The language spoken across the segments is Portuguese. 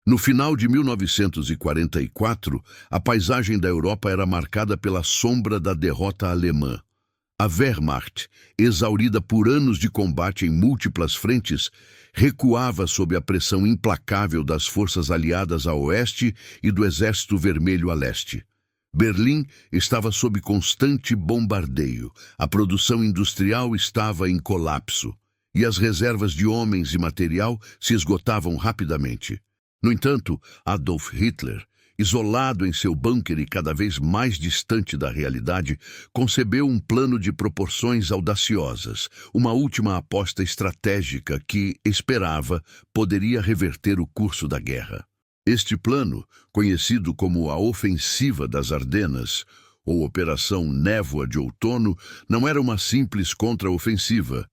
No final de 1944, a paisagem da Europa era marcada pela sombra da derrota alemã. A Wehrmacht, exaurida por anos de combate em múltiplas frentes, recuava sob a pressão implacável das forças aliadas a oeste e do Exército Vermelho a leste. Berlim estava sob constante bombardeio, a produção industrial estava em colapso, e as reservas de homens e material se esgotavam rapidamente. No entanto, Adolf Hitler, isolado em seu bunker e cada vez mais distante da realidade, concebeu um plano de proporções audaciosas, uma última aposta estratégica que, esperava, poderia reverter o curso da guerra. Este plano, conhecido como a Ofensiva das Ardenas, ou Operação Névoa de Outono, não era uma simples contraofensiva.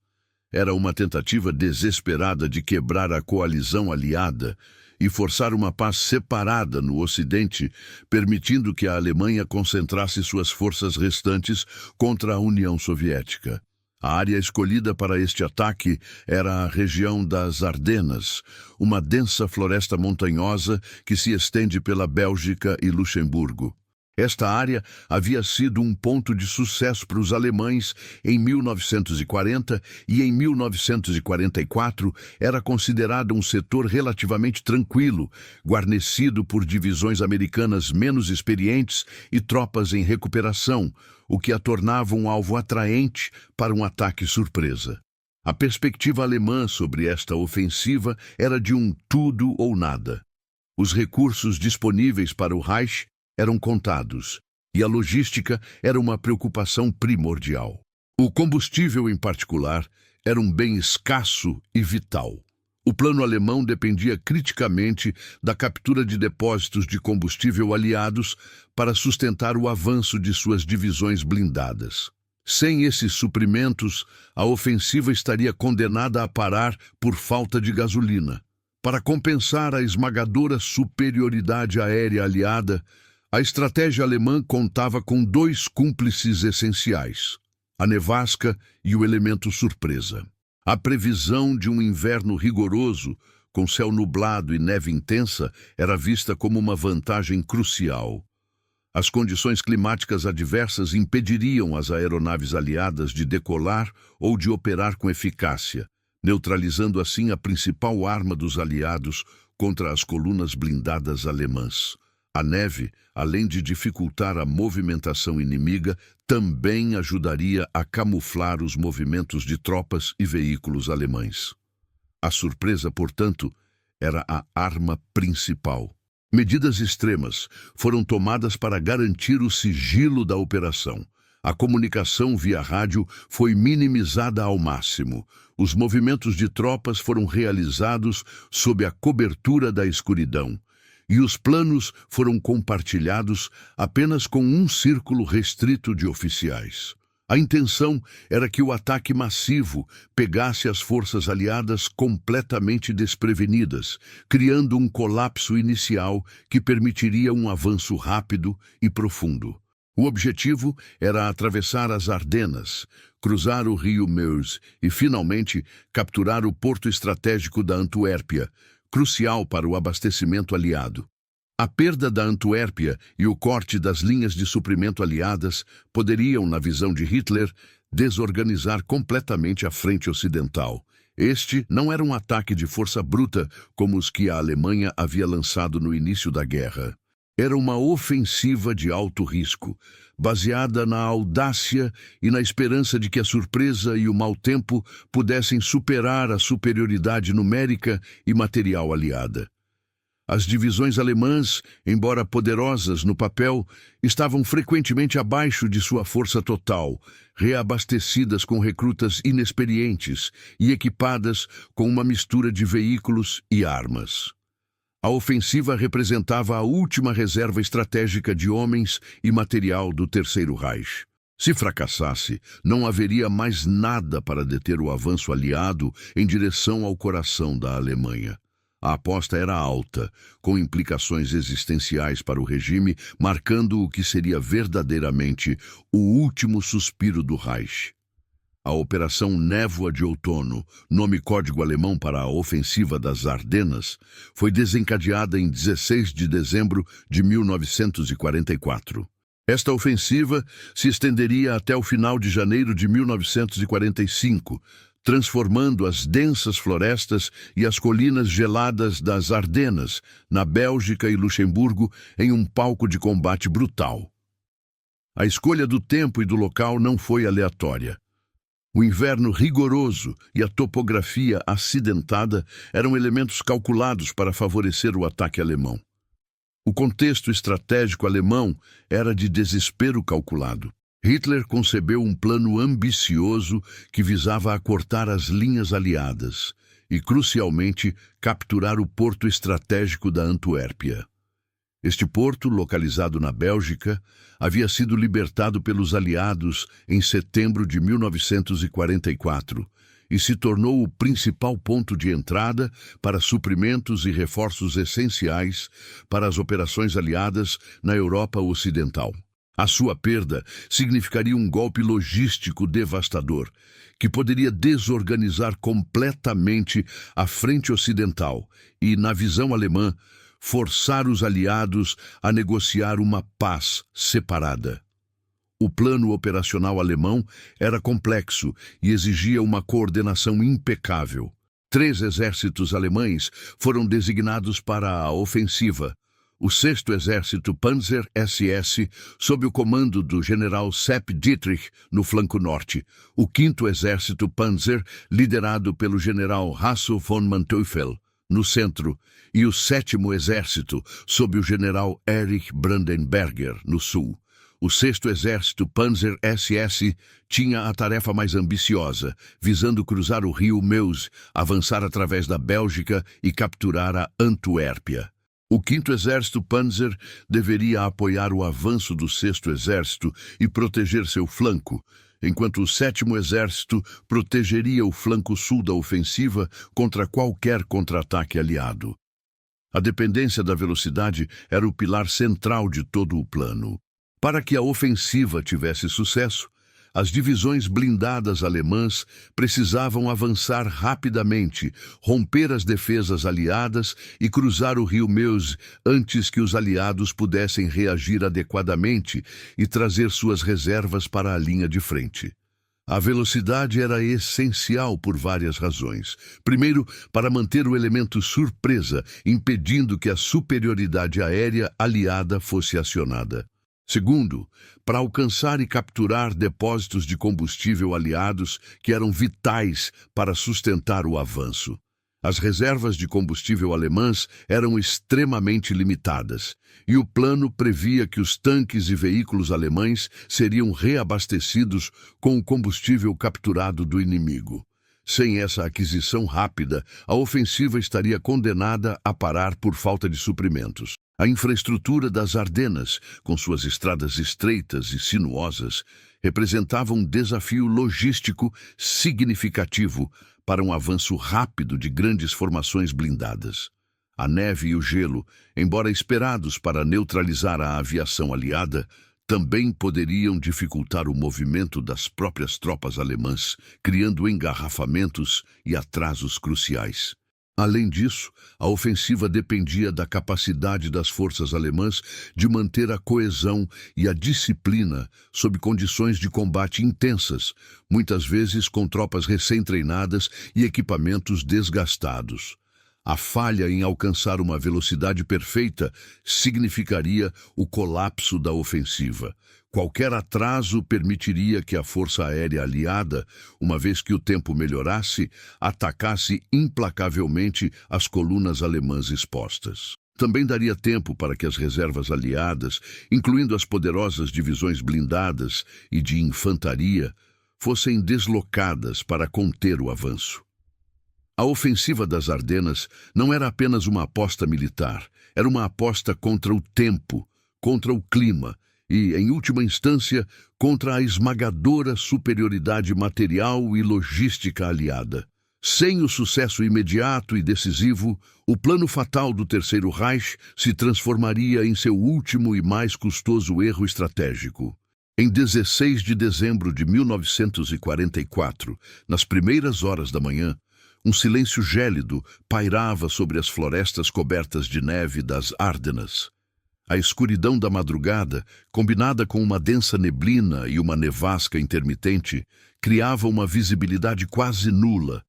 Era uma tentativa desesperada de quebrar a coalizão aliada e forçar uma paz separada no Ocidente, permitindo que a Alemanha concentrasse suas forças restantes contra a União Soviética. A área escolhida para este ataque era a região das Ardenas, uma densa floresta montanhosa que se estende pela Bélgica e Luxemburgo. Esta área havia sido um ponto de sucesso para os alemães em 1940 e em 1944 era considerada um setor relativamente tranquilo, guarnecido por divisões americanas menos experientes e tropas em recuperação, o que a tornava um alvo atraente para um ataque surpresa. A perspectiva alemã sobre esta ofensiva era de um tudo ou nada. Os recursos disponíveis para o Reich eram contados, e a logística era uma preocupação primordial. O combustível, em particular, era um bem escasso e vital. O plano alemão dependia criticamente da captura de depósitos de combustível aliados para sustentar o avanço de suas divisões blindadas. Sem esses suprimentos, a ofensiva estaria condenada a parar por falta de gasolina. Para compensar a esmagadora superioridade aérea aliada, a estratégia alemã contava com dois cúmplices essenciais: a nevasca e o elemento surpresa. A previsão de um inverno rigoroso, com céu nublado e neve intensa, era vista como uma vantagem crucial. As condições climáticas adversas impediriam as aeronaves aliadas de decolar ou de operar com eficácia, neutralizando assim a principal arma dos aliados contra as colunas blindadas alemãs. A neve, além de dificultar a movimentação inimiga, também ajudaria a camuflar os movimentos de tropas e veículos alemães. A surpresa, portanto, era a arma principal. Medidas extremas foram tomadas para garantir o sigilo da operação. A comunicação via rádio foi minimizada ao máximo. Os movimentos de tropas foram realizados sob a cobertura da escuridão. E os planos foram compartilhados apenas com um círculo restrito de oficiais. A intenção era que o ataque massivo pegasse as forças aliadas completamente desprevenidas, criando um colapso inicial que permitiria um avanço rápido e profundo. O objetivo era atravessar as Ardenas, cruzar o rio Meuse e, finalmente, capturar o porto estratégico da Antuérpia, crucial para o abastecimento aliado. A perda da Antuérpia e o corte das linhas de suprimento aliadas poderiam, na visão de Hitler, desorganizar completamente a frente ocidental. Este não era um ataque de força bruta como os que a Alemanha havia lançado no início da guerra. Era uma ofensiva de alto risco, baseada na audácia e na esperança de que a surpresa e o mau tempo pudessem superar a superioridade numérica e material aliada. As divisões alemãs, embora poderosas no papel, estavam frequentemente abaixo de sua força total, reabastecidas com recrutas inexperientes e equipadas com uma mistura de veículos e armas. A ofensiva representava a última reserva estratégica de homens e material do Terceiro Reich. Se fracassasse, não haveria mais nada para deter o avanço aliado em direção ao coração da Alemanha. A aposta era alta, com implicações existenciais para o regime, marcando o que seria verdadeiramente o último suspiro do Reich. A Operação Névoa de Outono, nome código alemão para a Ofensiva das Ardenas, foi desencadeada em 16 de dezembro de 1944. Esta ofensiva se estenderia até o final de janeiro de 1945, transformando as densas florestas e as colinas geladas das Ardenas, na Bélgica e Luxemburgo, em um palco de combate brutal. A escolha do tempo e do local não foi aleatória. O inverno rigoroso e a topografia acidentada eram elementos calculados para favorecer o ataque alemão. O contexto estratégico alemão era de desespero calculado. Hitler concebeu um plano ambicioso que visava acortar as linhas aliadas e, crucialmente, capturar o porto estratégico da Antuérpia. Este porto, localizado na Bélgica, havia sido libertado pelos aliados em setembro de 1944 e se tornou o principal ponto de entrada para suprimentos e reforços essenciais para as operações aliadas na Europa Ocidental. A sua perda significaria um golpe logístico devastador, que poderia desorganizar completamente a frente ocidental e, na visão alemã, forçar os aliados a negociar uma paz separada. O plano operacional alemão era complexo e exigia uma coordenação impecável. 3 exércitos alemães foram designados para a ofensiva. O 6º Exército Panzer SS, sob o comando do general Sepp Dietrich, no flanco norte. O 5º Exército Panzer, liderado pelo general Hasso von Manteuffel, no centro, e o 7º Exército, sob o general Erich Brandenberger, no sul. O 6º Exército Panzer SS tinha a tarefa mais ambiciosa, visando cruzar o rio Meuse, avançar através da Bélgica e capturar a Antuérpia. O 5º Exército Panzer deveria apoiar o avanço do 6º Exército e proteger seu flanco, enquanto o 7º Exército protegeria o flanco sul da ofensiva contra qualquer contra-ataque aliado. A dependência da velocidade era o pilar central de todo o plano. Para que a ofensiva tivesse sucesso, as divisões blindadas alemãs precisavam avançar rapidamente, romper as defesas aliadas e cruzar o rio Meuse antes que os aliados pudessem reagir adequadamente e trazer suas reservas para a linha de frente. A velocidade era essencial por várias razões. Primeiro, para manter o elemento surpresa, impedindo que a superioridade aérea aliada fosse acionada. Segundo, para alcançar e capturar depósitos de combustível aliados que eram vitais para sustentar o avanço. As reservas de combustível alemãs eram extremamente limitadas, e o plano previa que os tanques e veículos alemães seriam reabastecidos com o combustível capturado do inimigo. Sem essa aquisição rápida, a ofensiva estaria condenada a parar por falta de suprimentos. A infraestrutura das Ardenas, com suas estradas estreitas e sinuosas, representava um desafio logístico significativo para um avanço rápido de grandes formações blindadas. A neve e o gelo, embora esperados para neutralizar a aviação aliada, também poderiam dificultar o movimento das próprias tropas alemãs, criando engarrafamentos e atrasos cruciais. Além disso, a ofensiva dependia da capacidade das forças alemãs de manter a coesão e a disciplina sob condições de combate intensas, muitas vezes com tropas recém-treinadas e equipamentos desgastados. A falha em alcançar uma velocidade perfeita significaria o colapso da ofensiva. Qualquer atraso permitiria que a Força Aérea Aliada, uma vez que o tempo melhorasse, atacasse implacavelmente as colunas alemãs expostas. Também daria tempo para que as reservas aliadas, incluindo as poderosas divisões blindadas e de infantaria, fossem deslocadas para conter o avanço. A ofensiva das Ardenas não era apenas uma aposta militar, era uma aposta contra o tempo, contra o clima e, em última instância, contra a esmagadora superioridade material e logística aliada. Sem o sucesso imediato e decisivo, o plano fatal do Terceiro Reich se transformaria em seu último e mais custoso erro estratégico. Em 16 de dezembro de 1944, nas primeiras horas da manhã, um silêncio gélido pairava sobre as florestas cobertas de neve das Ardenas. A escuridão da madrugada, combinada com uma densa neblina e uma nevasca intermitente, criava uma visibilidade quase nula.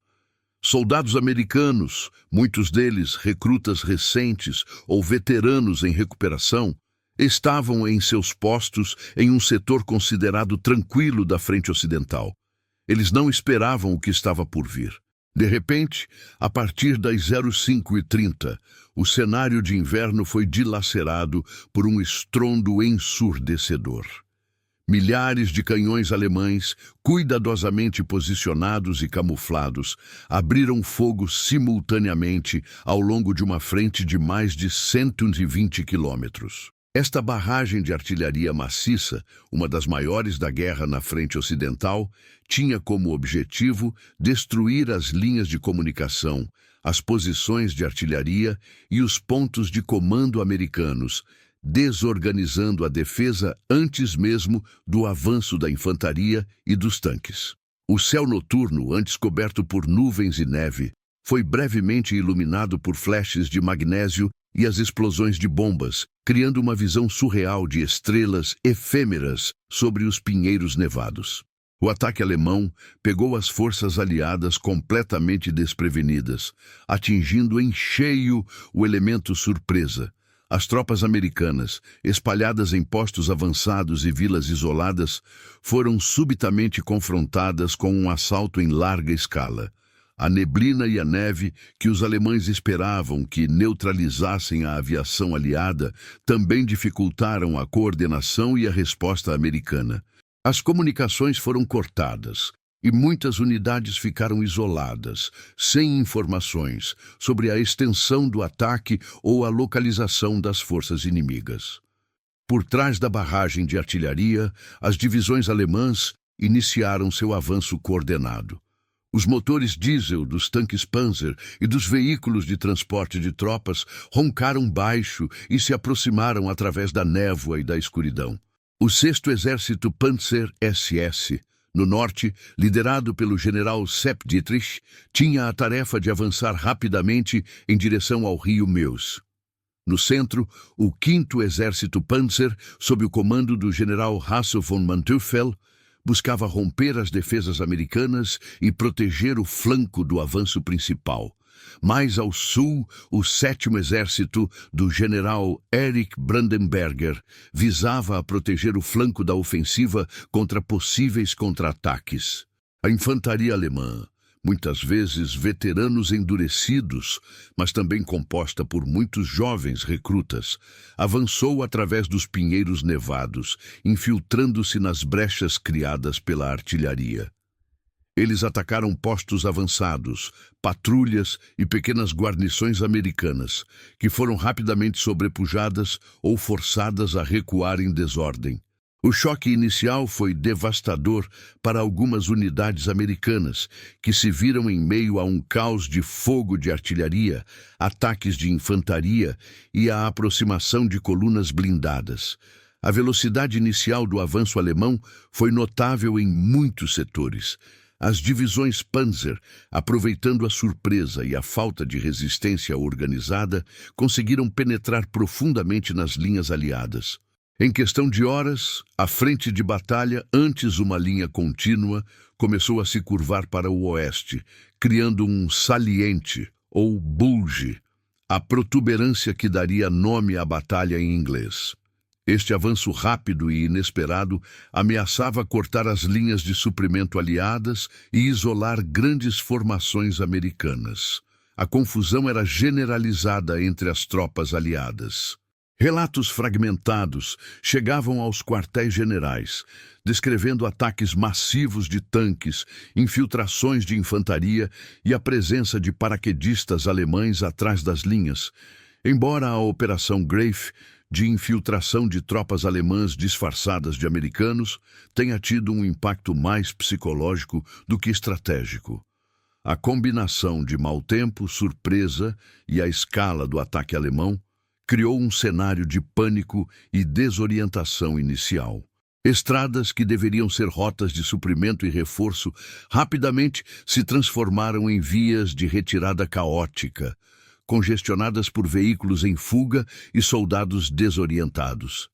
Soldados americanos, muitos deles recrutas recentes ou veteranos em recuperação, estavam em seus postos em um setor considerado tranquilo da frente ocidental. Eles não esperavam o que estava por vir. De repente, a partir das 05h30, o cenário de inverno foi dilacerado por um estrondo ensurdecedor. Milhares de canhões alemães, cuidadosamente posicionados e camuflados, abriram fogo simultaneamente ao longo de uma frente de mais de 120 quilômetros. Esta barragem de artilharia maciça, uma das maiores da guerra na frente ocidental, tinha como objetivo destruir as linhas de comunicação, as posições de artilharia e os pontos de comando americanos, desorganizando a defesa antes mesmo do avanço da infantaria e dos tanques. O céu noturno, antes coberto por nuvens e neve, foi brevemente iluminado por flashes de magnésio e as explosões de bombas, criando uma visão surreal de estrelas efêmeras sobre os pinheiros nevados. O ataque alemão pegou as forças aliadas completamente desprevenidas, atingindo em cheio o elemento surpresa. As tropas americanas, espalhadas em postos avançados e vilas isoladas, foram subitamente confrontadas com um assalto em larga escala. A neblina e a neve que os alemães esperavam que neutralizassem a aviação aliada também dificultaram a coordenação e a resposta americana. As comunicações foram cortadas e muitas unidades ficaram isoladas, sem informações sobre a extensão do ataque ou a localização das forças inimigas. Por trás da barragem de artilharia, as divisões alemãs iniciaram seu avanço coordenado. Os motores diesel dos tanques Panzer e dos veículos de transporte de tropas roncaram baixo e se aproximaram através da névoa e da escuridão. O 6º Exército Panzer SS, no norte, liderado pelo general Sepp Dietrich, tinha a tarefa de avançar rapidamente em direção ao rio Meuse. No centro, o 5º Exército Panzer, sob o comando do general Hasso von Manteuffel, buscava romper as defesas americanas e proteger o flanco do avanço principal. Mais ao sul, o 7º Exército do general Erich Brandenberger visava a proteger o flanco da ofensiva contra possíveis contra-ataques. A infantaria alemã, muitas vezes veteranos endurecidos, mas também composta por muitos jovens recrutas, avançou através dos pinheiros nevados, infiltrando-se nas brechas criadas pela artilharia. Eles atacaram postos avançados, patrulhas e pequenas guarnições americanas, que foram rapidamente sobrepujadas ou forçadas a recuar em desordem. O choque inicial foi devastador para algumas unidades americanas, que se viram em meio a um caos de fogo de artilharia, ataques de infantaria e a aproximação de colunas blindadas. A velocidade inicial do avanço alemão foi notável em muitos setores. As divisões Panzer, aproveitando a surpresa e a falta de resistência organizada, conseguiram penetrar profundamente nas linhas aliadas. Em questão de horas, a frente de batalha, antes uma linha contínua, começou a se curvar para o oeste, criando um saliente, ou bulge, a protuberância que daria nome à batalha em inglês. Este avanço rápido e inesperado ameaçava cortar as linhas de suprimento aliadas e isolar grandes formações americanas. A confusão era generalizada entre as tropas aliadas. Relatos fragmentados chegavam aos quartéis generais, descrevendo ataques massivos de tanques, infiltrações de infantaria e a presença de paraquedistas alemães atrás das linhas. Embora a Operação Greif, de infiltração de tropas alemãs disfarçadas de americanos, tenha tido um impacto mais psicológico do que estratégico. A combinação de mau tempo, surpresa e a escala do ataque alemão criou um cenário de pânico e desorientação inicial. Estradas que deveriam ser rotas de suprimento e reforço rapidamente se transformaram em vias de retirada caótica, congestionadas por veículos em fuga e soldados desorientados.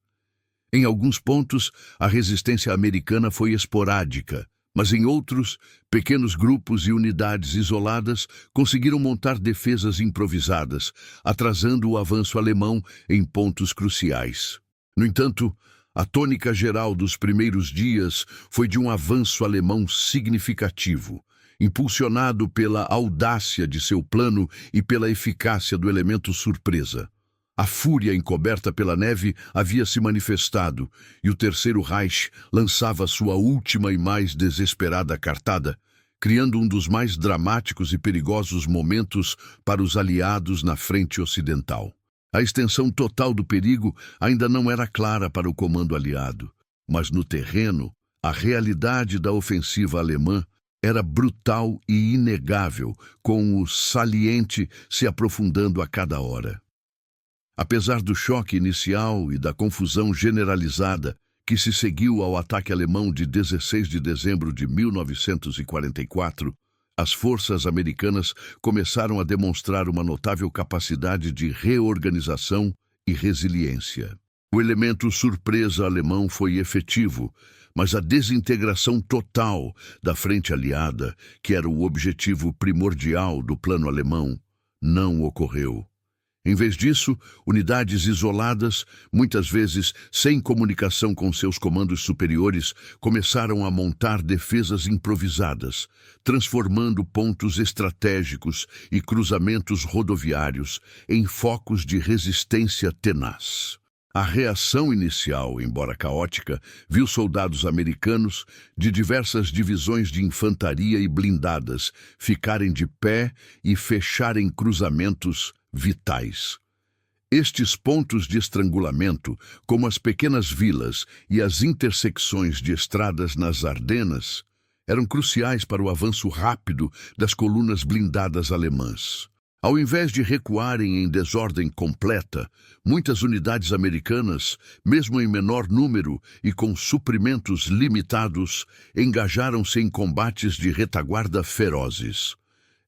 Em alguns pontos, a resistência americana foi esporádica, mas em outros, pequenos grupos e unidades isoladas conseguiram montar defesas improvisadas, atrasando o avanço alemão em pontos cruciais. No entanto, a tônica geral dos primeiros dias foi de um avanço alemão significativo, impulsionado pela audácia de seu plano e pela eficácia do elemento surpresa. A fúria encoberta pela neve havia se manifestado, e o Terceiro Reich lançava sua última e mais desesperada cartada, criando um dos mais dramáticos e perigosos momentos para os aliados na frente ocidental. A extensão total do perigo ainda não era clara para o comando aliado, mas no terreno, a realidade da ofensiva alemã era brutal e inegável, com o saliente se aprofundando a cada hora. Apesar do choque inicial e da confusão generalizada que se seguiu ao ataque alemão de 16 de dezembro de 1944, as forças americanas começaram a demonstrar uma notável capacidade de reorganização e resiliência. O elemento surpresa alemão foi efetivo, mas a desintegração total da frente aliada, que era o objetivo primordial do plano alemão, não ocorreu. Em vez disso, unidades isoladas, muitas vezes sem comunicação com seus comandos superiores, começaram a montar defesas improvisadas, transformando pontos estratégicos e cruzamentos rodoviários em focos de resistência tenaz. A reação inicial, embora caótica, viu soldados americanos de diversas divisões de infantaria e blindadas ficarem de pé e fecharem cruzamentos vitais. Estes pontos de estrangulamento, como as pequenas vilas e as intersecções de estradas nas Ardenas, eram cruciais para o avanço rápido das colunas blindadas alemãs. Ao invés de recuarem em desordem completa, muitas unidades americanas, mesmo em menor número e com suprimentos limitados, engajaram-se em combates de retaguarda ferozes.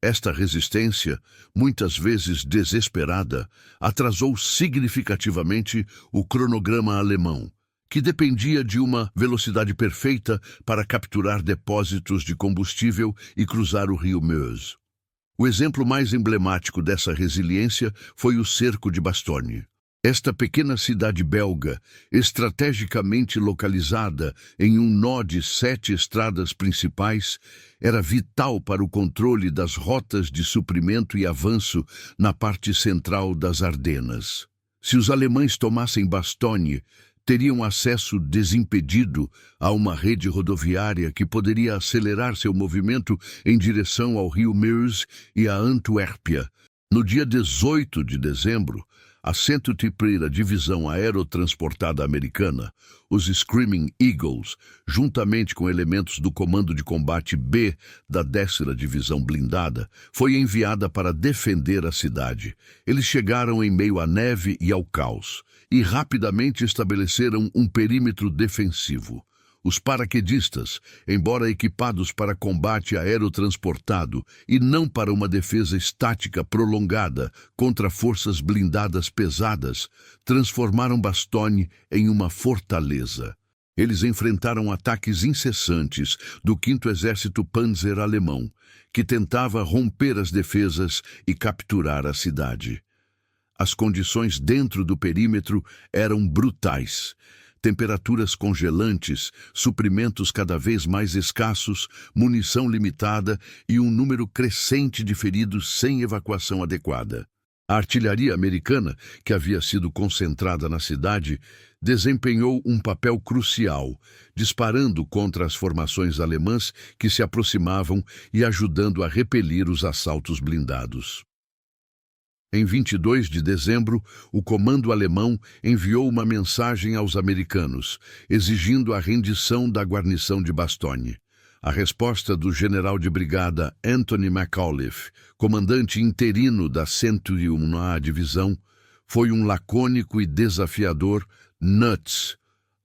Esta resistência, muitas vezes desesperada, atrasou significativamente o cronograma alemão, que dependia de uma velocidade perfeita para capturar depósitos de combustível e cruzar o rio Meuse. O exemplo mais emblemático dessa resiliência foi o cerco de Bastogne. Esta pequena cidade belga, estrategicamente localizada em um nó de 7 estradas principais, era vital para o controle das rotas de suprimento e avanço na parte central das Ardenas. Se os alemães tomassem Bastogne, teriam acesso desimpedido a uma rede rodoviária que poderia acelerar seu movimento em direção ao rio Meuse e a Antuérpia. No dia 18 de dezembro, a 101ª Divisão Aerotransportada Americana, os Screaming Eagles, juntamente com elementos do Comando de Combate B da 10ª Divisão Blindada, foi enviada para defender a cidade. Eles chegaram em meio à neve e ao caos, e rapidamente estabeleceram um perímetro defensivo. Os paraquedistas, embora equipados para combate aerotransportado e não para uma defesa estática prolongada contra forças blindadas pesadas, transformaram Bastogne em uma fortaleza. Eles enfrentaram ataques incessantes do 5º Exército Panzer alemão, que tentava romper as defesas e capturar a cidade. As condições dentro do perímetro eram brutais. Temperaturas congelantes, suprimentos cada vez mais escassos, munição limitada e um número crescente de feridos sem evacuação adequada. A artilharia americana, que havia sido concentrada na cidade, desempenhou um papel crucial, disparando contra as formações alemãs que se aproximavam e ajudando a repelir os assaltos blindados. Em 22 de dezembro, o comando alemão enviou uma mensagem aos americanos, exigindo a rendição da guarnição de Bastogne. A resposta do general de brigada Anthony McAuliffe, comandante interino da 101ª Divisão, foi um lacônico e desafiador "Nuts!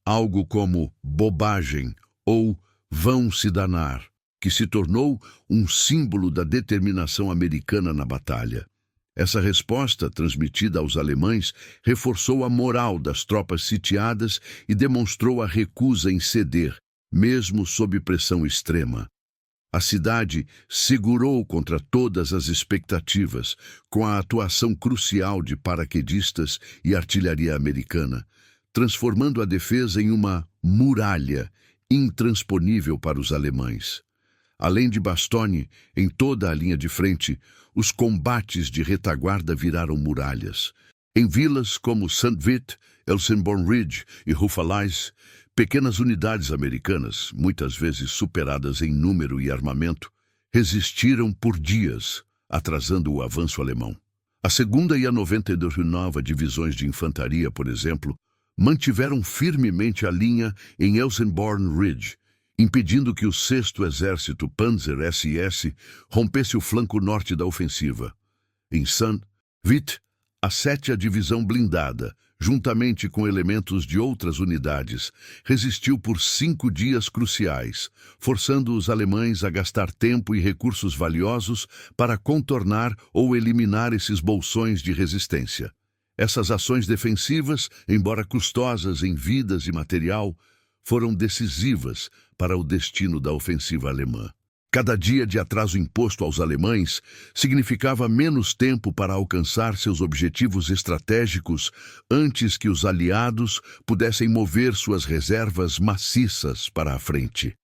algo como bobagem ou vão se danar, que se tornou um símbolo da determinação americana na batalha. Essa resposta, transmitida aos alemães, reforçou a moral das tropas sitiadas e demonstrou a recusa em ceder, mesmo sob pressão extrema. A cidade segurou contra todas as expectativas, com a atuação crucial de paraquedistas e artilharia americana, transformando a defesa em uma muralha intransponível para os alemães. Além de Bastogne, em toda a linha de frente, os combates de retaguarda viraram muralhas. Em vilas como St. Vith, Elsenborn Ridge e Houffalize, pequenas unidades americanas, muitas vezes superadas em número e armamento, resistiram por dias, atrasando o avanço alemão. A 2ª e a 99ª Divisões de Infantaria, por exemplo, mantiveram firmemente a linha em Elsenborn Ridge, impedindo que o 6º Exército Panzer SS rompesse o flanco norte da ofensiva. Em St. Vith, a 7ª Divisão Blindada, juntamente com elementos de outras unidades, resistiu por 5 dias cruciais, forçando os alemães a gastar tempo e recursos valiosos para contornar ou eliminar esses bolsões de resistência. Essas ações defensivas, embora custosas em vidas e material, foram decisivas para o destino da ofensiva alemã. Cada dia de atraso imposto aos alemães significava menos tempo para alcançar seus objetivos estratégicos antes que os aliados pudessem mover suas reservas maciças para a frente.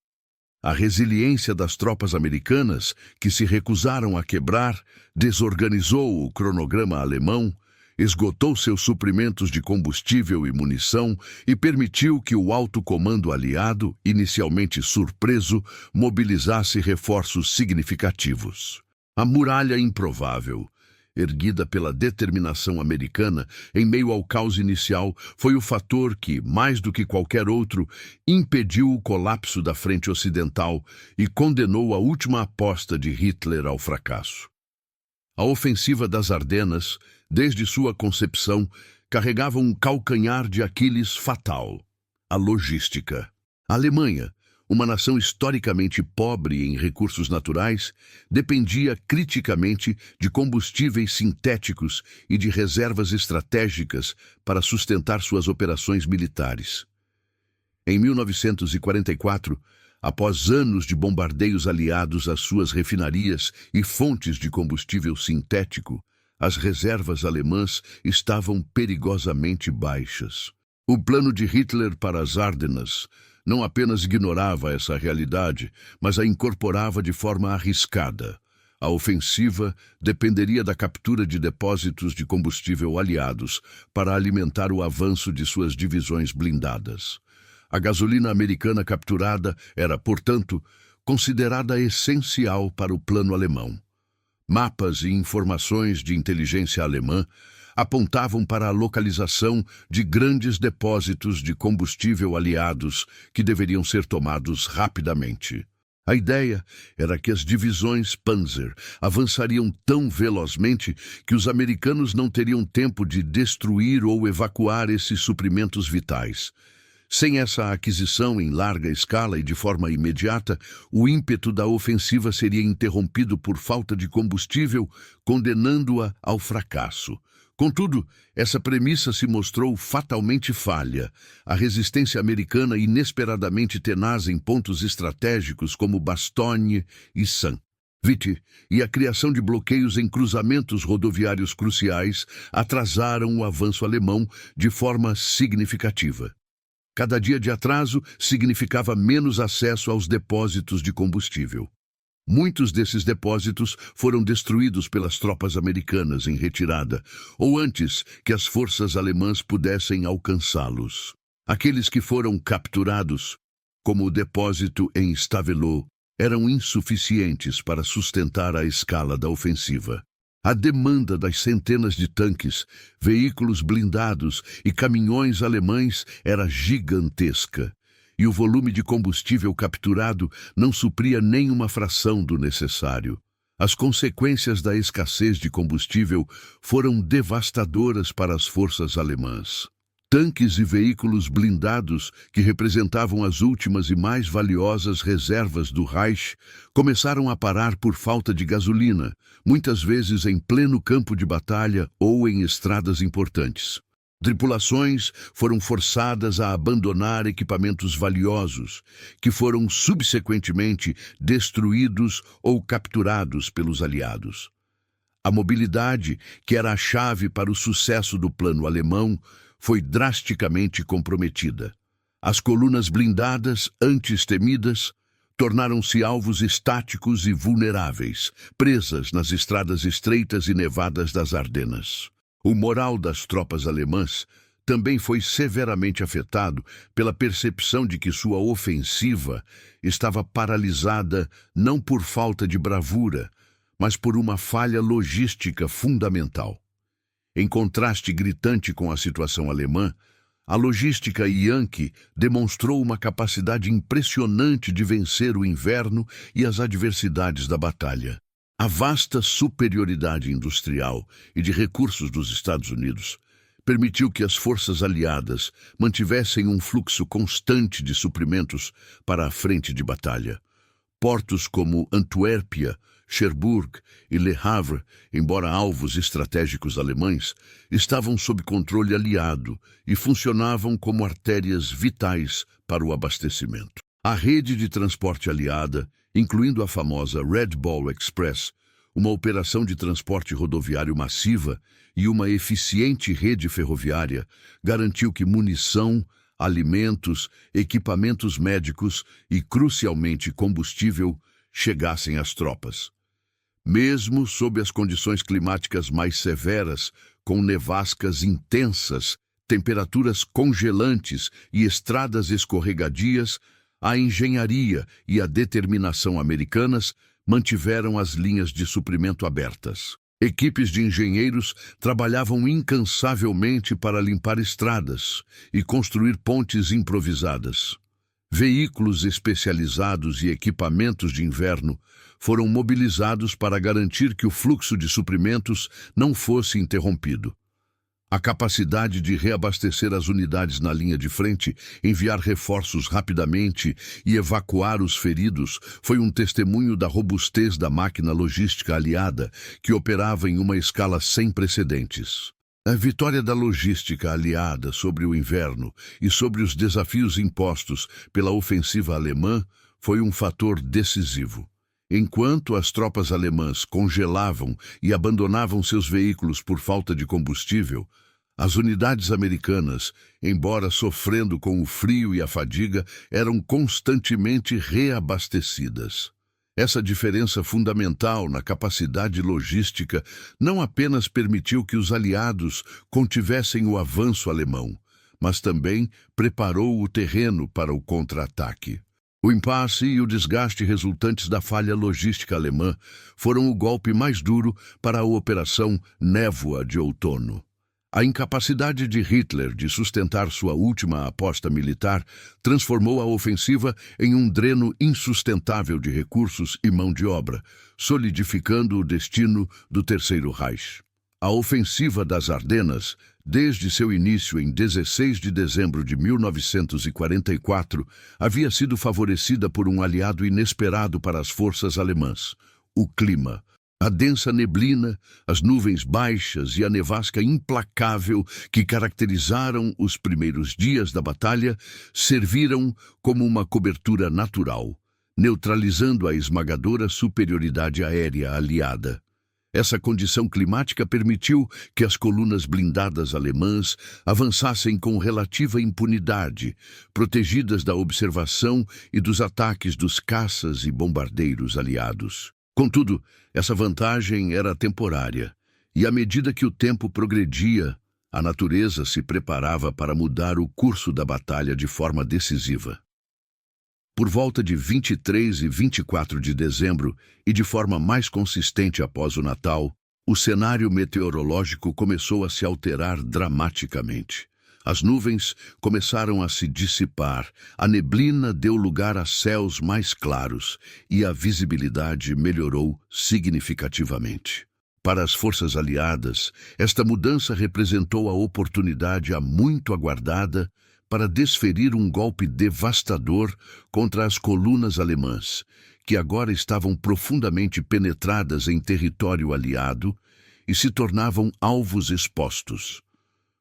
A resiliência das tropas americanas, que se recusaram a quebrar, desorganizou o cronograma alemão, esgotou seus suprimentos de combustível e munição e permitiu que o alto comando aliado, inicialmente surpreso, mobilizasse reforços significativos. A muralha improvável, erguida pela determinação americana em meio ao caos inicial, foi o fator que, mais do que qualquer outro, impediu o colapso da frente ocidental e condenou a última aposta de Hitler ao fracasso. A ofensiva das Ardenas, desde sua concepção, carregava um calcanhar de Aquiles fatal: a logística. A Alemanha, uma nação historicamente pobre em recursos naturais, dependia criticamente de combustíveis sintéticos e de reservas estratégicas para sustentar suas operações militares. Em 1944, após anos de bombardeios aliados às suas refinarias e fontes de combustível sintético, as reservas alemãs estavam perigosamente baixas. O plano de Hitler para as Ardenas não apenas ignorava essa realidade, mas a incorporava de forma arriscada. A ofensiva dependeria da captura de depósitos de combustível aliados para alimentar o avanço de suas divisões blindadas. A gasolina americana capturada era, portanto, considerada essencial para o plano alemão. Mapas e informações de inteligência alemã apontavam para a localização de grandes depósitos de combustível aliados que deveriam ser tomados rapidamente. A ideia era que as divisões Panzer avançariam tão velozmente que os americanos não teriam tempo de destruir ou evacuar esses suprimentos vitais. Sem essa aquisição em larga escala e de forma imediata, o ímpeto da ofensiva seria interrompido por falta de combustível, condenando-a ao fracasso. Contudo, essa premissa se mostrou fatalmente falha. A resistência americana, inesperadamente tenaz em pontos estratégicos como Bastogne e St. Vith, e a criação de bloqueios em cruzamentos rodoviários cruciais atrasaram o avanço alemão de forma significativa. Cada dia de atraso significava menos acesso aos depósitos de combustível. Muitos desses depósitos foram destruídos pelas tropas americanas em retirada, ou antes que as forças alemãs pudessem alcançá-los. Aqueles que foram capturados, como o depósito em Stavelot, eram insuficientes para sustentar a escala da ofensiva. A demanda das centenas de tanques, veículos blindados e caminhões alemães era gigantesca, e o volume de combustível capturado não supria nem uma fração do necessário. As consequências da escassez de combustível foram devastadoras para as forças alemãs. Tanques e veículos blindados, que representavam as últimas e mais valiosas reservas do Reich, começaram a parar por falta de gasolina, muitas vezes em pleno campo de batalha ou em estradas importantes. Tripulações foram forçadas a abandonar equipamentos valiosos, que foram subsequentemente destruídos ou capturados pelos aliados. A mobilidade, que era a chave para o sucesso do plano alemão, foi drasticamente comprometida. As colunas blindadas, antes temidas, tornaram-se alvos estáticos e vulneráveis, presas nas estradas estreitas e nevadas das Ardenas. O moral das tropas alemãs também foi severamente afetado pela percepção de que sua ofensiva estava paralisada não por falta de bravura, mas por uma falha logística fundamental. Em contraste gritante com a situação alemã, a logística Yankee demonstrou uma capacidade impressionante de vencer o inverno e as adversidades da batalha. A vasta superioridade industrial e de recursos dos Estados Unidos permitiu que as forças aliadas mantivessem um fluxo constante de suprimentos para a frente de batalha. Portos como Antuérpia, Cherbourg e Le Havre, embora alvos estratégicos alemães, estavam sob controle aliado e funcionavam como artérias vitais para o abastecimento. A rede de transporte aliada, incluindo a famosa Red Ball Express, uma operação de transporte rodoviário massiva e uma eficiente rede ferroviária, garantiu que munição, alimentos, equipamentos médicos e, crucialmente, combustível chegassem às tropas. Mesmo sob as condições climáticas mais severas, com nevascas intensas, temperaturas congelantes e estradas escorregadias, a engenharia e a determinação americanas mantiveram as linhas de suprimento abertas. Equipes de engenheiros trabalhavam incansavelmente para limpar estradas e construir pontes improvisadas. Veículos especializados e equipamentos de inverno foram mobilizados para garantir que o fluxo de suprimentos não fosse interrompido. A capacidade de reabastecer as unidades na linha de frente, enviar reforços rapidamente e evacuar os feridos foi um testemunho da robustez da máquina logística aliada, que operava em uma escala sem precedentes. A vitória da logística aliada sobre o inverno e sobre os desafios impostos pela ofensiva alemã foi um fator decisivo. Enquanto as tropas alemãs congelavam e abandonavam seus veículos por falta de combustível, as unidades americanas, embora sofrendo com o frio e a fadiga, eram constantemente reabastecidas. Essa diferença fundamental na capacidade logística não apenas permitiu que os aliados contivessem o avanço alemão, mas também preparou o terreno para o contra-ataque. O impasse e o desgaste resultantes da falha logística alemã foram o golpe mais duro para a Operação Névoa de Outono. A incapacidade de Hitler de sustentar sua última aposta militar transformou a ofensiva em um dreno insustentável de recursos e mão de obra, solidificando o destino do Terceiro Reich. A ofensiva das Ardenas, desde seu início em 16 de dezembro de 1944, havia sido favorecida por um aliado inesperado para as forças alemãs: o clima. A densa neblina, as nuvens baixas e a nevasca implacável que caracterizaram os primeiros dias da batalha serviram como uma cobertura natural, neutralizando a esmagadora superioridade aérea aliada. Essa condição climática permitiu que as colunas blindadas alemãs avançassem com relativa impunidade, protegidas da observação e dos ataques dos caças e bombardeiros aliados. Contudo, essa vantagem era temporária, e à medida que o tempo progredia, a natureza se preparava para mudar o curso da batalha de forma decisiva. Por volta de 23 e 24 de dezembro, e de forma mais consistente após o Natal, o cenário meteorológico começou a se alterar dramaticamente. As nuvens começaram a se dissipar, a neblina deu lugar a céus mais claros e a visibilidade melhorou significativamente. Para as forças aliadas, esta mudança representou a oportunidade há muito aguardada para desferir um golpe devastador contra as colunas alemãs, que agora estavam profundamente penetradas em território aliado e se tornavam alvos expostos.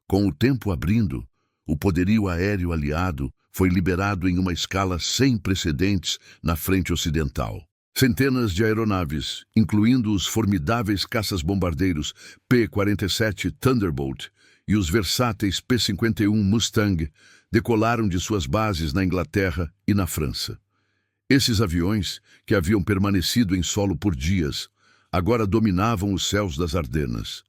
Com o tempo abrindo, o poderio aéreo aliado foi liberado em uma escala sem precedentes na frente ocidental. Centenas de aeronaves, incluindo os formidáveis caças-bombardeiros P-47 Thunderbolt e os versáteis P-51 Mustang, decolaram de suas bases na Inglaterra e na França. Esses aviões, que haviam permanecido em solo por dias, agora dominavam os céus das Ardenas.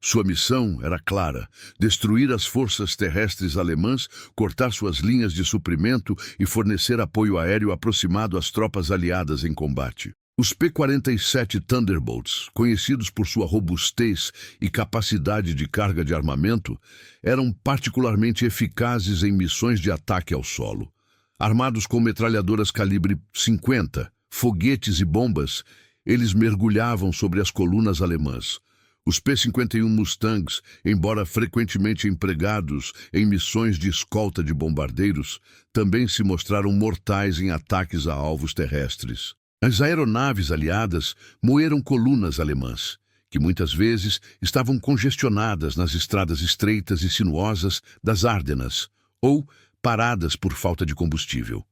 Sua missão era clara: destruir as forças terrestres alemãs, cortar suas linhas de suprimento e fornecer apoio aéreo aproximado às tropas aliadas em combate. Os P-47 Thunderbolts, conhecidos por sua robustez e capacidade de carga de armamento, eram particularmente eficazes em missões de ataque ao solo. Armados com metralhadoras calibre 50, foguetes e bombas, eles mergulhavam sobre as colunas alemãs. Os P-51 Mustangs, embora frequentemente empregados em missões de escolta de bombardeiros, também se mostraram mortais em ataques a alvos terrestres. As aeronaves aliadas moeram colunas alemãs, que muitas vezes estavam congestionadas nas estradas estreitas e sinuosas das Ardenas, ou paradas por falta de combustível.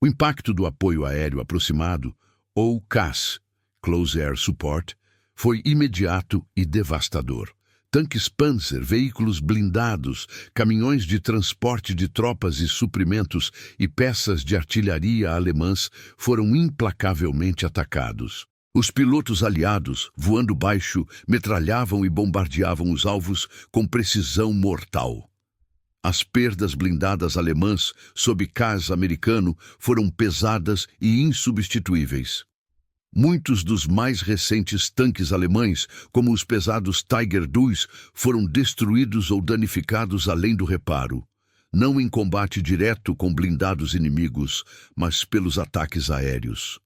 O impacto do apoio aéreo aproximado, ou CAS, Close Air Support, foi imediato e devastador. Tanques Panzer, veículos blindados, caminhões de transporte de tropas e suprimentos e peças de artilharia alemãs foram implacavelmente atacados. Os pilotos aliados, voando baixo, metralhavam e bombardeavam os alvos com precisão mortal. As perdas blindadas alemãs sob CAS americano foram pesadas e insubstituíveis. Muitos dos mais recentes tanques alemães, como os pesados Tiger II, foram destruídos ou danificados além do reparo, não em combate direto com blindados inimigos, mas pelos ataques aéreos.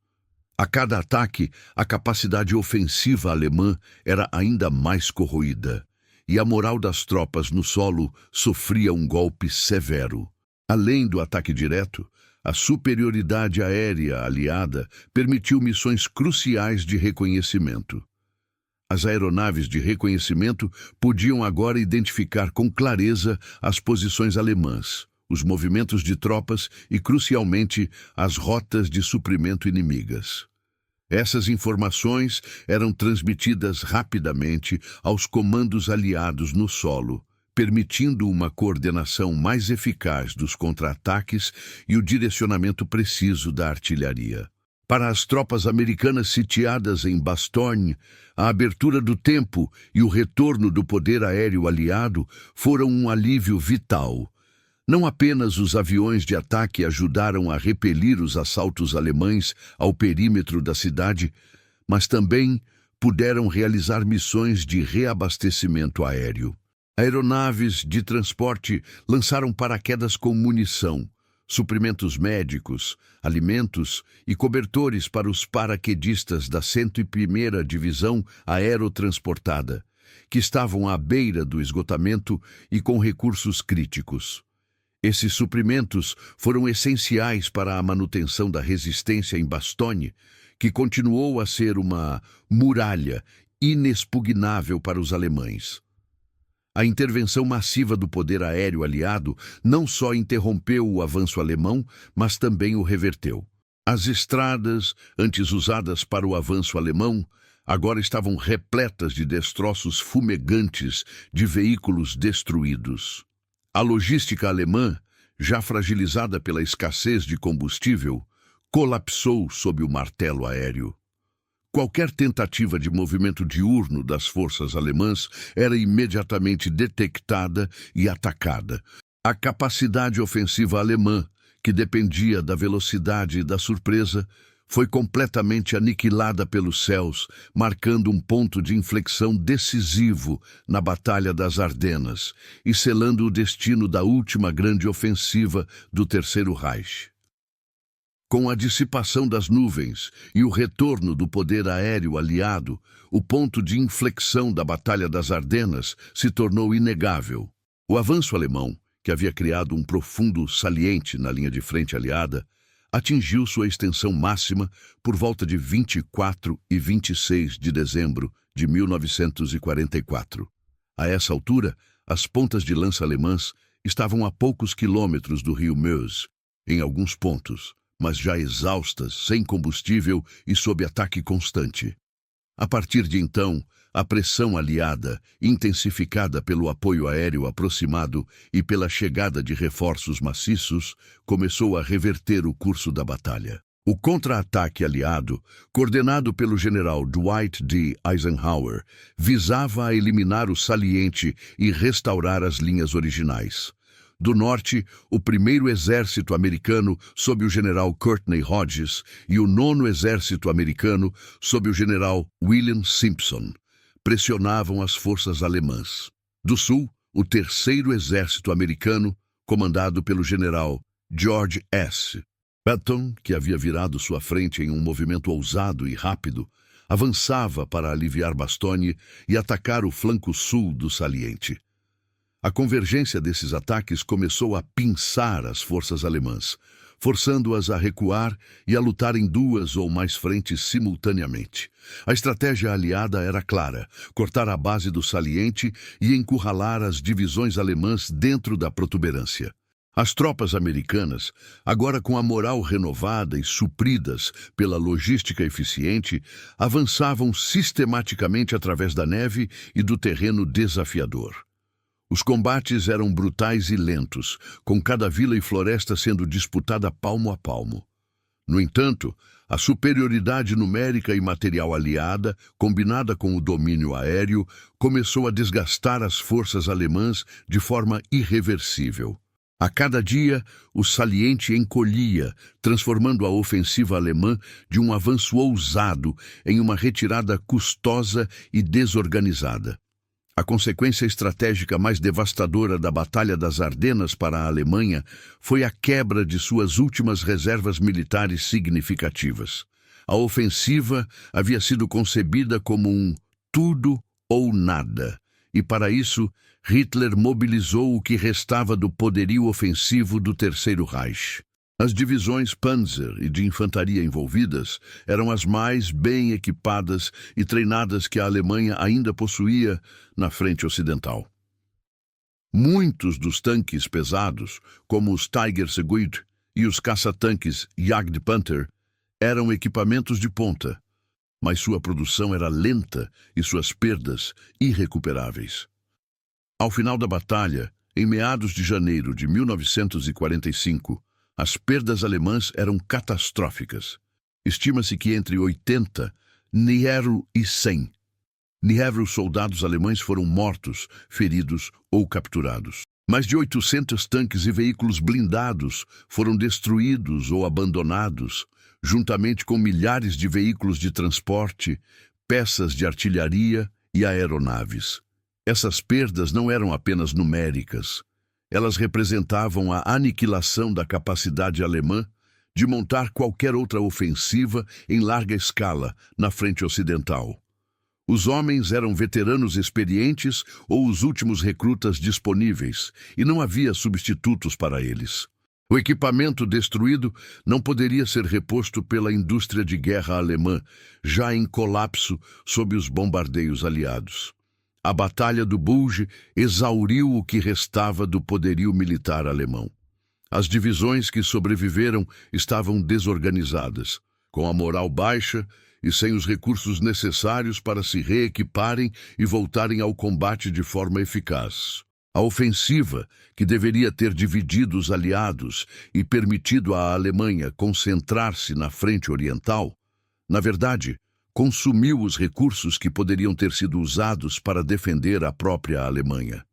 A cada ataque, a capacidade ofensiva alemã era ainda mais corroída, e a moral das tropas no solo sofria um golpe severo. Além do ataque direto, a superioridade aérea aliada permitiu missões cruciais de reconhecimento. As aeronaves de reconhecimento podiam agora identificar com clareza as posições alemãs, os movimentos de tropas e, crucialmente, as rotas de suprimento inimigas. Essas informações eram transmitidas rapidamente aos comandos aliados no solo, permitindo uma coordenação mais eficaz dos contra-ataques e o direcionamento preciso da artilharia. Para as tropas americanas sitiadas em Bastogne, a abertura do tempo e o retorno do poder aéreo aliado foram um alívio vital. Não apenas os aviões de ataque ajudaram a repelir os assaltos alemães ao perímetro da cidade, mas também puderam realizar missões de reabastecimento aéreo. Aeronaves de transporte lançaram paraquedas com munição, suprimentos médicos, alimentos e cobertores para os paraquedistas da 101ª Divisão Aerotransportada, que estavam à beira do esgotamento e com recursos críticos. Esses suprimentos foram essenciais para a manutenção da resistência em Bastogne, que continuou a ser uma muralha inexpugnável para os alemães. A intervenção massiva do poder aéreo aliado não só interrompeu o avanço alemão, mas também o reverteu. As estradas, antes usadas para o avanço alemão, agora estavam repletas de destroços fumegantes de veículos destruídos. A logística alemã, já fragilizada pela escassez de combustível, colapsou sob o martelo aéreo. Qualquer tentativa de movimento diurno das forças alemãs era imediatamente detectada e atacada. A capacidade ofensiva alemã, que dependia da velocidade e da surpresa, foi completamente aniquilada pelos céus, marcando um ponto de inflexão decisivo na Batalha das Ardenas e selando o destino da última grande ofensiva do Terceiro Reich. Com a dissipação das nuvens e o retorno do poder aéreo aliado, o ponto de inflexão da Batalha das Ardenas se tornou inegável. O avanço alemão, que havia criado um profundo saliente na linha de frente aliada, atingiu sua extensão máxima por volta de 24 e 26 de dezembro de 1944. A essa altura, as pontas de lança alemãs estavam a poucos quilômetros do rio Meuse, em alguns pontos, mas já exaustas, sem combustível e sob ataque constante. A partir de então, a pressão aliada, intensificada pelo apoio aéreo aproximado e pela chegada de reforços maciços, começou a reverter o curso da batalha. O contra-ataque aliado, coordenado pelo general Dwight D. Eisenhower, visava a eliminar o saliente e restaurar as linhas originais. Do norte, o 1º Exército Americano, sob o general Courtney Hodges, e o 9º Exército Americano, sob o general William Simpson, pressionavam as forças alemãs. Do sul, o 3º Exército Americano, comandado pelo general George S. Patton, que havia virado sua frente em um movimento ousado e rápido, avançava para aliviar Bastogne e atacar o flanco sul do saliente. A convergência desses ataques começou a pinçar as forças alemãs, forçando-as a recuar e a lutar em 2 ou mais frentes simultaneamente. A estratégia aliada era clara: cortar a base do saliente e encurralar as divisões alemãs dentro da protuberância. As tropas americanas, agora com a moral renovada e supridas pela logística eficiente, avançavam sistematicamente através da neve e do terreno desafiador. Os combates eram brutais e lentos, com cada vila e floresta sendo disputada palmo a palmo. No entanto, a superioridade numérica e material aliada, combinada com o domínio aéreo, começou a desgastar as forças alemãs de forma irreversível. A cada dia, o saliente encolhia, transformando a ofensiva alemã de um avanço ousado em uma retirada custosa e desorganizada. A consequência estratégica mais devastadora da Batalha das Ardenas para a Alemanha foi a quebra de suas últimas reservas militares significativas. A ofensiva havia sido concebida como um tudo ou nada, e para isso Hitler mobilizou o que restava do poderio ofensivo do Terceiro Reich. As divisões Panzer e de infantaria envolvidas eram as mais bem equipadas e treinadas que a Alemanha ainda possuía na frente ocidental. Muitos dos tanques pesados, como os Tiger-Seguid e os caça-tanques Jagdpanther, eram equipamentos de ponta, mas sua produção era lenta e suas perdas irrecuperáveis. Ao final da batalha, em meados de janeiro de 1945, as perdas alemãs eram catastróficas. Estima-se que entre 80 e 100 soldados alemães foram mortos, feridos ou capturados. Mais de 800 tanques e veículos blindados foram destruídos ou abandonados, juntamente com milhares de veículos de transporte, peças de artilharia e aeronaves. Essas perdas não eram apenas numéricas. Elas representavam a aniquilação da capacidade alemã de montar qualquer outra ofensiva em larga escala na frente ocidental. Os homens eram veteranos experientes ou os últimos recrutas disponíveis, e não havia substitutos para eles. O equipamento destruído não poderia ser reposto pela indústria de guerra alemã, já em colapso sob os bombardeios aliados. A Batalha do Bulge exauriu o que restava do poderio militar alemão. As divisões que sobreviveram estavam desorganizadas, com a moral baixa e sem os recursos necessários para se reequiparem e voltarem ao combate de forma eficaz. A ofensiva, que deveria ter dividido os aliados e permitido à Alemanha concentrar-se na frente oriental, na verdade, consumiu os recursos que poderiam ter sido usados para defender a própria Alemanha.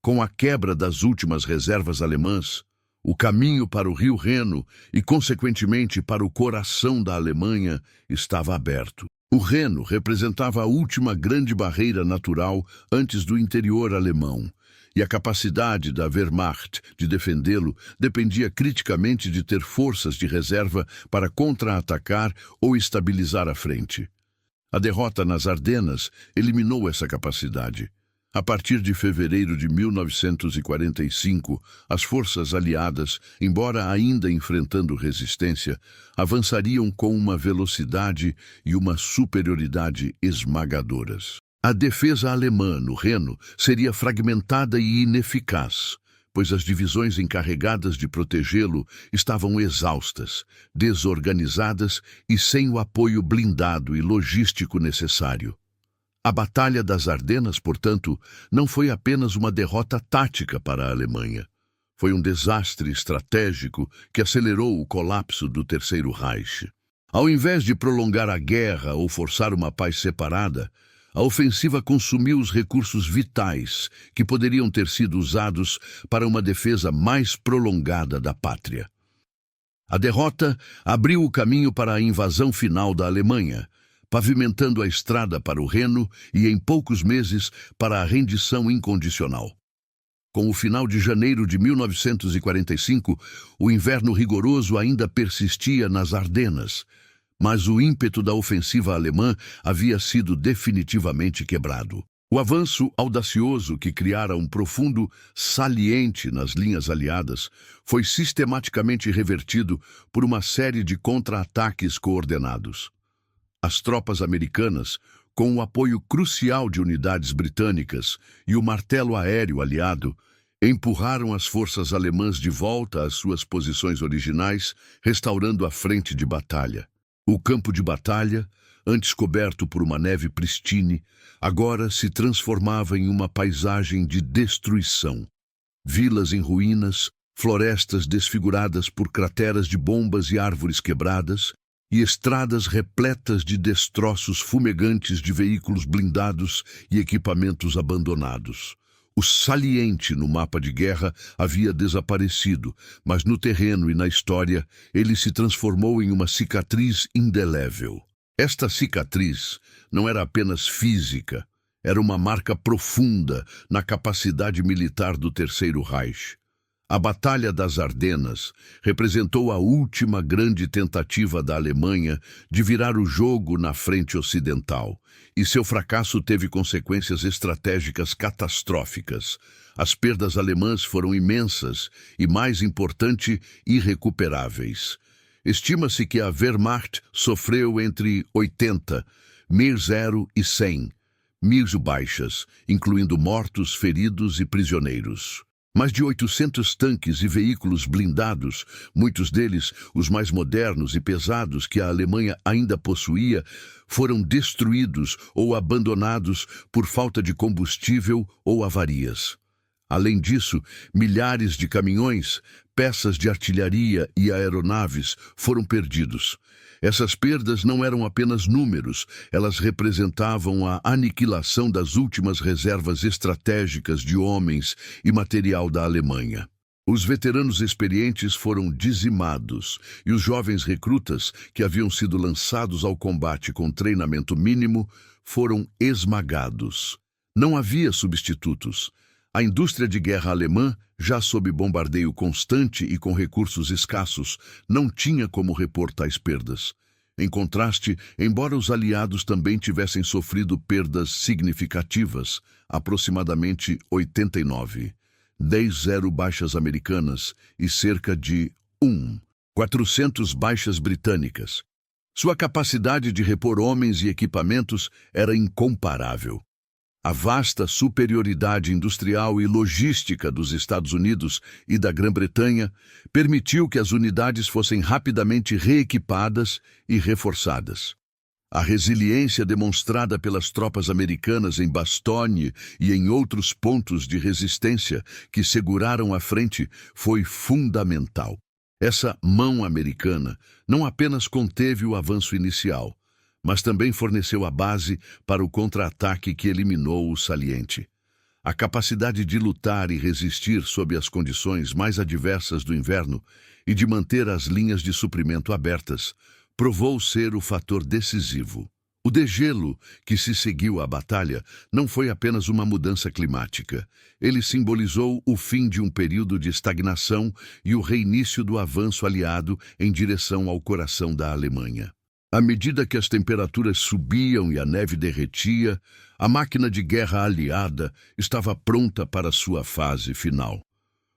Com a quebra das últimas reservas alemãs, o caminho para o rio Reno e, consequentemente, para o coração da Alemanha estava aberto. O Reno representava a última grande barreira natural antes do interior alemão, e a capacidade da Wehrmacht de defendê-lo dependia criticamente de ter forças de reserva para contra-atacar ou estabilizar a frente. A derrota nas Ardenas eliminou essa capacidade. A partir de fevereiro de 1945, as forças aliadas, embora ainda enfrentando resistência, avançariam com uma velocidade e uma superioridade esmagadoras. A defesa alemã no Reno seria fragmentada e ineficaz, pois as divisões encarregadas de protegê-lo estavam exaustas, desorganizadas e sem o apoio blindado e logístico necessário. A Batalha das Ardenas, portanto, não foi apenas uma derrota tática para a Alemanha. Foi um desastre estratégico que acelerou o colapso do Terceiro Reich. Ao invés de prolongar a guerra ou forçar uma paz separada, a ofensiva consumiu os recursos vitais que poderiam ter sido usados para uma defesa mais prolongada da pátria. A derrota abriu o caminho para a invasão final da Alemanha, pavimentando a estrada para o Reno e, em poucos meses, para a rendição incondicional. Com o final de janeiro de 1945, o inverno rigoroso ainda persistia nas Ardenas, mas o ímpeto da ofensiva alemã havia sido definitivamente quebrado. O avanço audacioso que criara um profundo saliente nas linhas aliadas foi sistematicamente revertido por uma série de contra-ataques coordenados. As tropas americanas, com o apoio crucial de unidades britânicas e o martelo aéreo aliado, empurraram as forças alemãs de volta às suas posições originais, restaurando a frente de batalha. O campo de batalha, antes coberto por uma neve pristine, agora se transformava em uma paisagem de destruição. Vilas em ruínas, florestas desfiguradas por crateras de bombas e árvores quebradas, e estradas repletas de destroços fumegantes de veículos blindados e equipamentos abandonados. O saliente no mapa de guerra havia desaparecido, mas no terreno e na história ele se transformou em uma cicatriz indelével. Esta cicatriz não era apenas física, era uma marca profunda na capacidade militar do Terceiro Reich. A Batalha das Ardenas representou a última grande tentativa da Alemanha de virar o jogo na frente ocidental, e seu fracasso teve consequências estratégicas catastróficas. As perdas alemãs foram imensas e, mais importante, irrecuperáveis. Estima-se que a Wehrmacht sofreu entre 80, 1000 e 100 mil baixas, incluindo mortos, feridos e prisioneiros. Mais de 800 tanques e veículos blindados, muitos deles os mais modernos e pesados que a Alemanha ainda possuía, foram destruídos ou abandonados por falta de combustível ou avarias. Além disso, milhares de caminhões, peças de artilharia e aeronaves foram perdidos. Essas perdas não eram apenas números, elas representavam a aniquilação das últimas reservas estratégicas de homens e material da Alemanha. Os veteranos experientes foram dizimados e os jovens recrutas, que haviam sido lançados ao combate com treinamento mínimo, foram esmagados. Não havia substitutos. A indústria de guerra alemã, já sob bombardeio constante e com recursos escassos, não tinha como repor tais perdas. Em contraste, embora os aliados também tivessem sofrido perdas significativas, aproximadamente 89, 10 baixas americanas e cerca de 400 baixas britânicas. Sua capacidade de repor homens e equipamentos era incomparável. A vasta superioridade industrial e logística dos Estados Unidos e da Grã-Bretanha permitiu que as unidades fossem rapidamente reequipadas e reforçadas. A resiliência demonstrada pelas tropas americanas em Bastogne e em outros pontos de resistência que seguraram a frente foi fundamental. Essa mão americana não apenas conteve o avanço inicial, mas também forneceu a base para o contra-ataque que eliminou o saliente. A capacidade de lutar e resistir sob as condições mais adversas do inverno e de manter as linhas de suprimento abertas provou ser o fator decisivo. O degelo que se seguiu à batalha não foi apenas uma mudança climática. Ele simbolizou o fim de um período de estagnação e o reinício do avanço aliado em direção ao coração da Alemanha. À medida que as temperaturas subiam e a neve derretia, a máquina de guerra aliada estava pronta para sua fase final.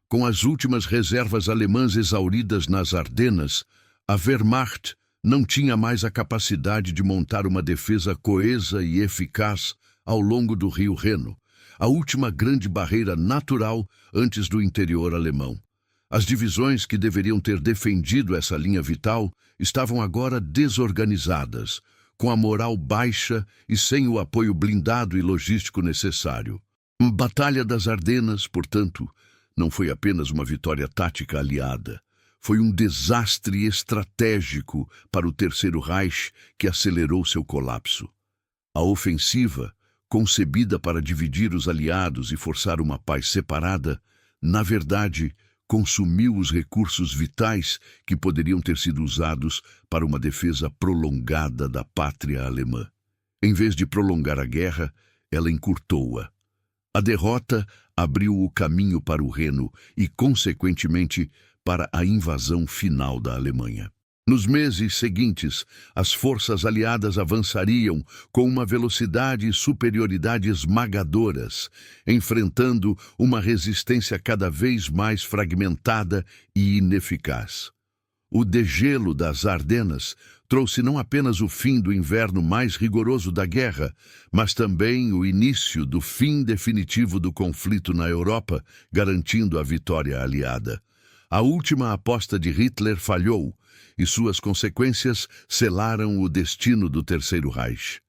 Com as últimas reservas alemãs exauridas nas Ardenas, a Wehrmacht não tinha mais a capacidade de montar uma defesa coesa e eficaz ao longo do rio Reno, a última grande barreira natural antes do interior alemão. As divisões que deveriam ter defendido essa linha vital estavam agora desorganizadas, com a moral baixa e sem o apoio blindado e logístico necessário. A Batalha das Ardenas, portanto, não foi apenas uma vitória tática aliada. Foi um desastre estratégico para o Terceiro Reich que acelerou seu colapso. A ofensiva, concebida para dividir os aliados e forçar uma paz separada, na verdade, consumiu os recursos vitais que poderiam ter sido usados para uma defesa prolongada da pátria alemã. Em vez de prolongar a guerra, ela encurtou-a. A derrota abriu o caminho para o Reno e, consequentemente, para a invasão final da Alemanha. Nos meses seguintes, as forças aliadas avançariam com uma velocidade e superioridade esmagadoras, enfrentando uma resistência cada vez mais fragmentada e ineficaz. O degelo das Ardenas trouxe não apenas o fim do inverno mais rigoroso da guerra, mas também o início do fim definitivo do conflito na Europa, garantindo a vitória aliada. A última aposta de Hitler falhou, e suas consequências selaram o destino do Terceiro Reich.